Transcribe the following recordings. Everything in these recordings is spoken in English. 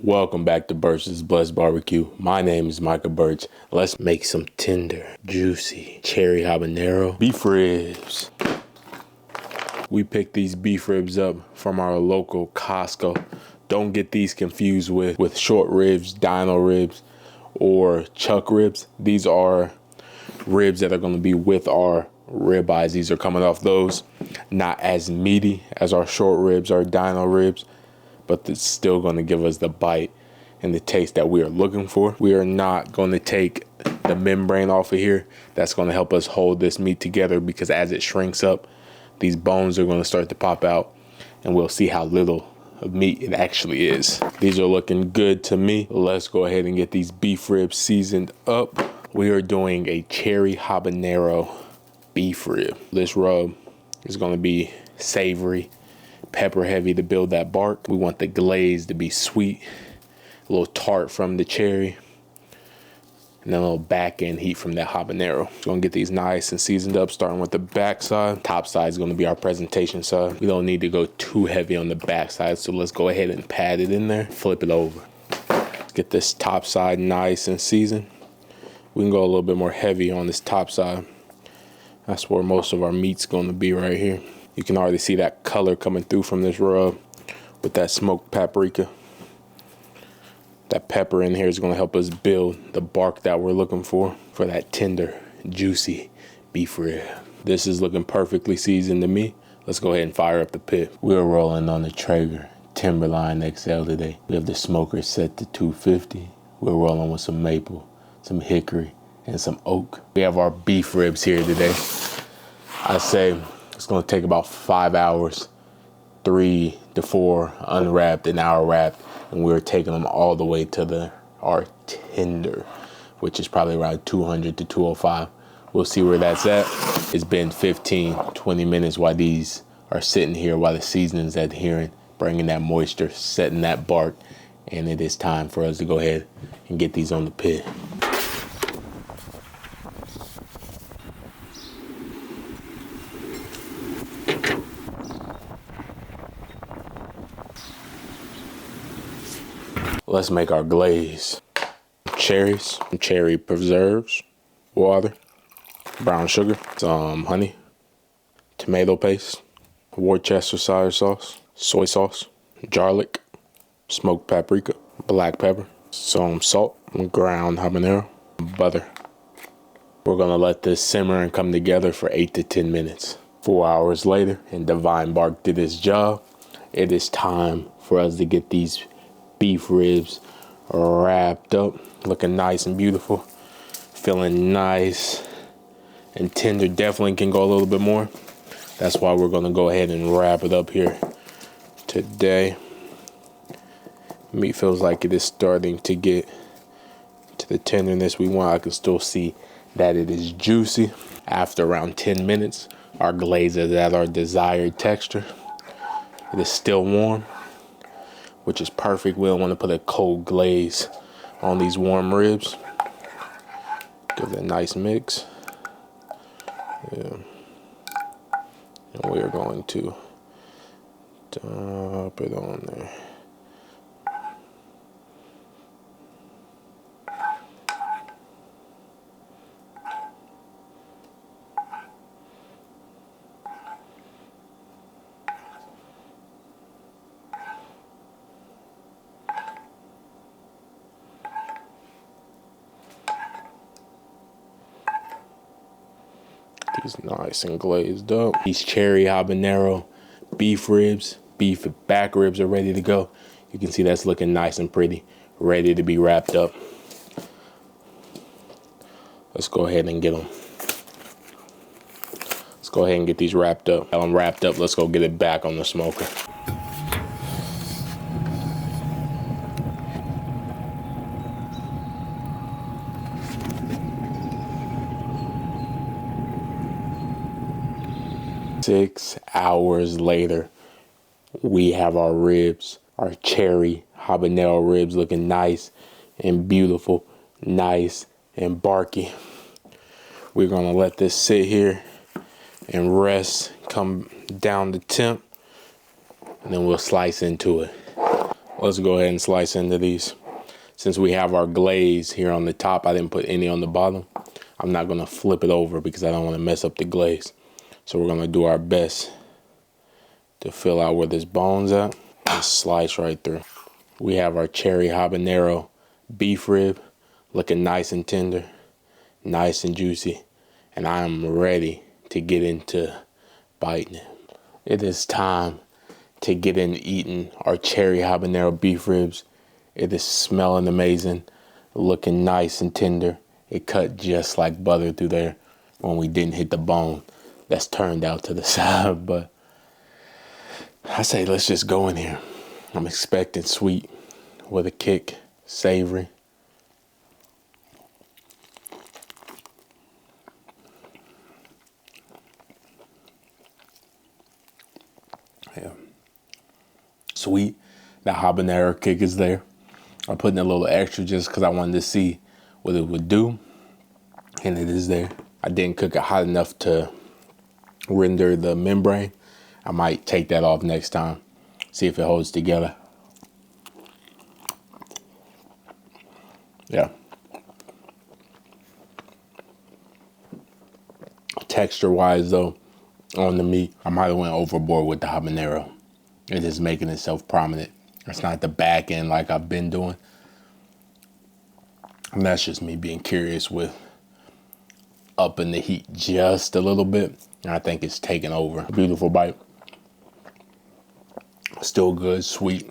Welcome back to Birch's Blessed Barbecue. My name is Micah Birch. Let's make some tender, juicy cherry habanero beef ribs. We picked these beef ribs up from our local Costco. Don't get these confused with short ribs, dino ribs, or chuck ribs. These are ribs that are going to be with our rib eyes. These are coming off those. Not as meaty as our short ribs or dino ribs, but it's still going to give us the bite and the taste that we are looking for. We are not going to take the membrane off of here. That's going to help us hold this meat together, because as it shrinks up, these bones are going to start to pop out, and we'll see how little of meat it actually is. These are looking good to me. Let's go ahead and get these beef ribs seasoned up. We are doing a cherry habanero beef rib. This rub is going to be savory, pepper heavy to build that bark. We want the glaze to be sweet, a little tart from the cherry, and then a little back end heat from that habanero. We're gonna get these nice and seasoned up, starting with the back side. Top side is gonna be our presentation side. We don't need to go too heavy on the back side, so let's go ahead and pat it in there, flip it over. Let's get this top side nice and seasoned. We can go a little bit more heavy on this top side. That's where most of our meat's gonna be, right here. You can already see that color coming through from this rub with that smoked paprika. That pepper in here is going to help us build the bark that we're looking for that tender, juicy beef rib. This is looking perfectly seasoned to me. Let's go ahead and fire up the pit. We're rolling on the Traeger Timberline XL today. We have the smoker set to 250. We're rolling with some maple, some hickory, and some oak. We have our beef ribs here today. I say it's going to take about 5 hours, 3 to 4 unwrapped, an hour wrapped, and we're taking them all the way to our tender, which is probably around 200 to 205. We'll see where that's at. It's been 15, 20 minutes while these are sitting here, while the seasoning's adhering, bringing that moisture, setting that bark, and it is time for us to go ahead and get these on the pit. Let's make our glaze. Cherries, cherry preserves, water, brown sugar, some honey, tomato paste, Worcestershire sauce, soy sauce, garlic, smoked paprika, black pepper, some salt, ground habanero, butter. We're gonna let this simmer and come together for 8 to 10 minutes. 4 hours later, and Divine Bark did its job. It is time for us to get these beef ribs wrapped up, looking nice and beautiful, feeling nice and tender. Definitely can go a little bit more. That's why we're gonna go ahead and wrap it up here today. Meat feels like it is starting to get to the tenderness we want. I can still see that it is juicy. After around 10 minutes, our glaze is at our desired texture. It is still warm, which is perfect. We don't want to put a cold glaze on these warm ribs. Give it a nice mix. Yeah. And we are going to dump it on there. These nice and glazed up. These cherry habanero beef ribs, beef back ribs are ready to go. You can see that's looking nice and pretty, ready to be wrapped up. Let's go ahead and get them. Let's go ahead and get these wrapped up. While I'm wrapped up, let's go get it back on the smoker. Six hours later, we have our ribs, our cherry habanero ribs, looking nice and beautiful, nice and barky. We're gonna let this sit here and rest, come down to temp, and then we'll slice into it. Let's go ahead and slice into these. Since we have our glaze here on the top, I didn't put any on the bottom. I'm not gonna flip it over because I don't wanna mess up the glaze. So we're gonna do our best to fill out where this bone's at and slice right through. We have our cherry habanero beef rib looking nice and tender, nice and juicy, and I am ready to get into biting it. It is time to get into eating our cherry habanero beef ribs. It is smelling amazing, looking nice and tender. It cut just like butter through there when we didn't hit the bone. That's turned out to the side, but I say let's just go in here. I'm expecting sweet with a kick, savory. Yeah. Sweet, the habanero kick is there. I'm putting a little extra just because I wanted to see what it would do, and it is there. I didn't cook it hot enough to render the membrane. I might take that off next time, see if it holds together. Yeah. Texture-wise, though, on the meat, I might have went overboard with the habanero. It is making itself prominent. It's not the back end like I've been doing. And that's just me being curious with upping the heat just a little bit. And I think it's taking over. Beautiful bite. Still good, sweet.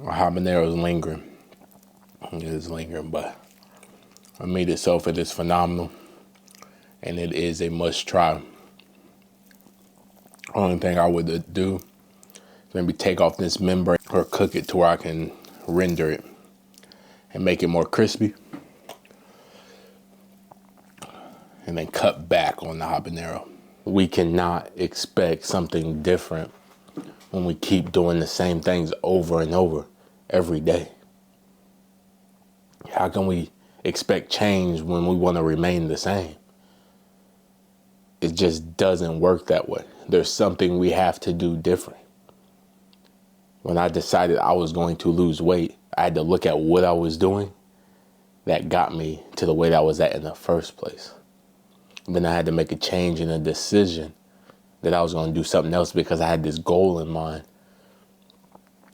Habanero is lingering. It is lingering, but the meat itself, it is phenomenal. And it is a must try. Only thing I would do is maybe take off this membrane or cook it to where I can render it and make it more crispy. And then cut back on the habanero. We cannot expect something different when we keep doing the same things over and over every day. How can we expect change when we want to remain the same? It just doesn't work that way. There's something we have to do different. When I decided I was going to lose weight, I had to look at what I was doing that got me to the weight I was at in the first place. And then I had to make a change in a decision that I was going to do something else because I had this goal in mind.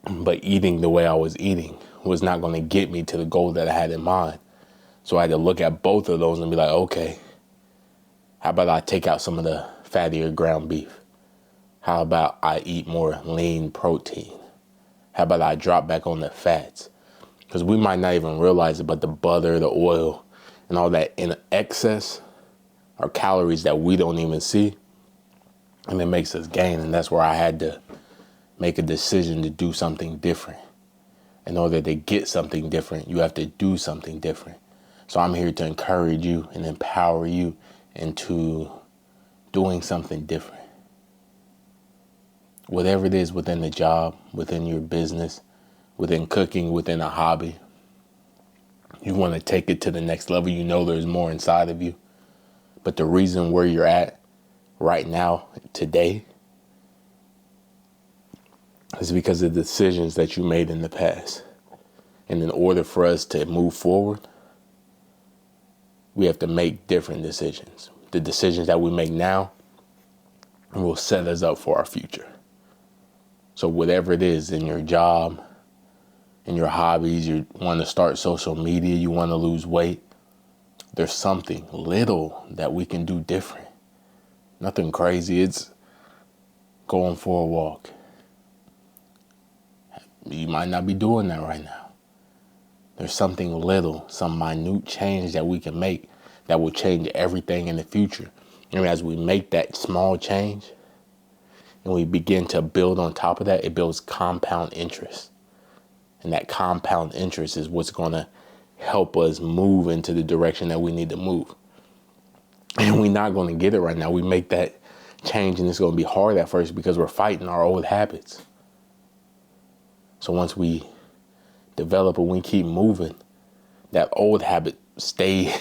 But eating the way I was eating was not going to get me to the goal that I had in mind. So I had to look at both of those and be like, okay, how about I take out some of the fattier ground beef? How about I eat more lean protein? How about I drop back on the fats? Because we might not even realize it, but the butter, the oil, and all that in excess are calories that we don't even see. And it makes us gain. And that's where I had to make a decision to do something different. In order to get something different, you have to do something different. So I'm here to encourage you and empower you into doing something different. Whatever it is within the job, within your business, within cooking, within a hobby, you want to take it to the next level. You know there's more inside of you. But the reason where you're at right now, today, is because of the decisions that you made in the past. And in order for us to move forward, we have to make different decisions. The decisions that we make now will set us up for our future. So whatever it is in your job, in your hobbies, you want to start social media, you want to lose weight, there's something little that we can do different. Nothing crazy. It's going for a walk. You might not be doing that right now. There's something little, some minute change that we can make that will change everything in the future. And as we make that small change and we begin to build on top of that, it builds compound interest. And that compound interest is what's going to help us move into the direction that we need to move. And we're not going to get it right now. We make that change and it's going to be hard at first because we're fighting our old habits. So once we develop and we keep moving, that old habit stays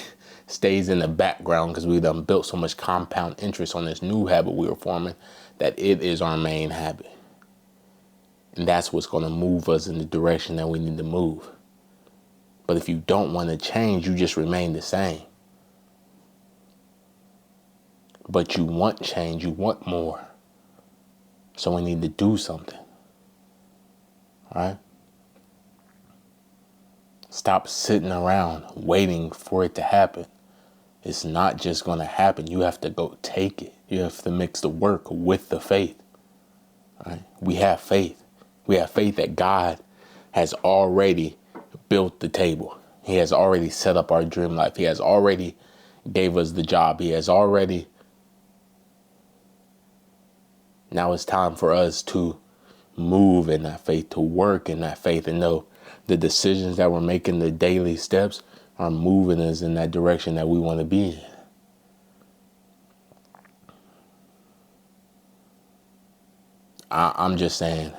in the background because we done built so much compound interest on this new habit we were forming that it is our main habit. And that's what's going to move us in the direction that we need to move. But if you don't want to change, you just remain the same. But you want change, you want more. So we need to do something. All right? Stop sitting around waiting for it to happen. It's not just going to happen. You have to go take it. You have to mix the work with the faith. All right? We have faith. We have faith that God has already built the table. He has already set up our dream life. He has already gave us the job. He has already. Now it's time for us to move in that faith, to work in that faith, and know the decisions that we're making, the daily steps, are moving us in that direction that we want to be in. I'm just saying,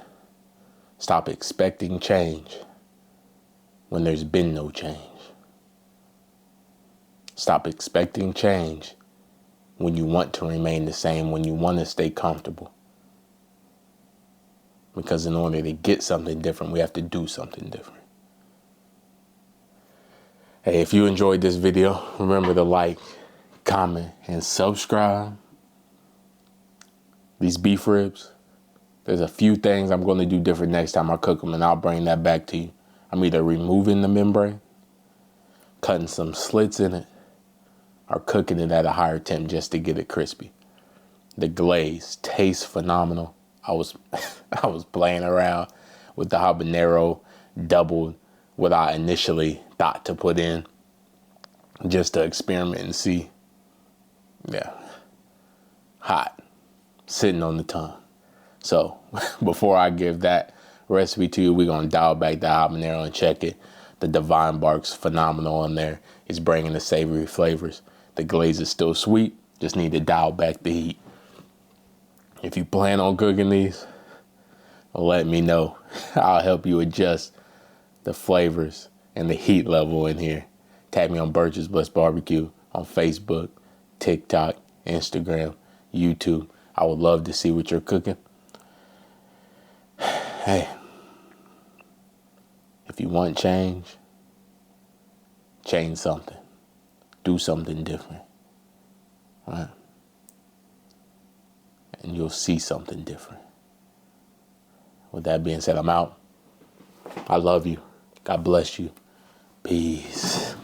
stop expecting change when there's been no change. Stop expecting change when you want to remain the same, when you want to stay comfortable. Because in order to get something different, we have to do something different. Hey, if you enjoyed this video, remember to like, comment, and subscribe. These beef ribs, there's a few things I'm going to do different next time I cook them, and I'll bring that back to you. I'm either removing the membrane, cutting some slits in it, or cooking it at a higher temp just to get it crispy. The glaze tastes phenomenal. I was playing around with the habanero, doubled what I initially thought to put in, just to experiment and see. Yeah, hot, sitting on the tongue. So before I give that recipe to you, we're going to dial back the habanero and check it. The Divine Bark's phenomenal on there. It's bringing the savory flavors. The glaze is still sweet. Just need to dial back the heat. If you plan on cooking these, let me know. I'll help you adjust the flavors and the heat level in here. Tag me on Birch's Blessed BBQ on Facebook, TikTok, Instagram, YouTube. I would love to see what you're cooking. Hey, if you want change, change something. Do something different. All right? And you'll see something different. With that being said, I'm out. I love you. God bless you. Peace.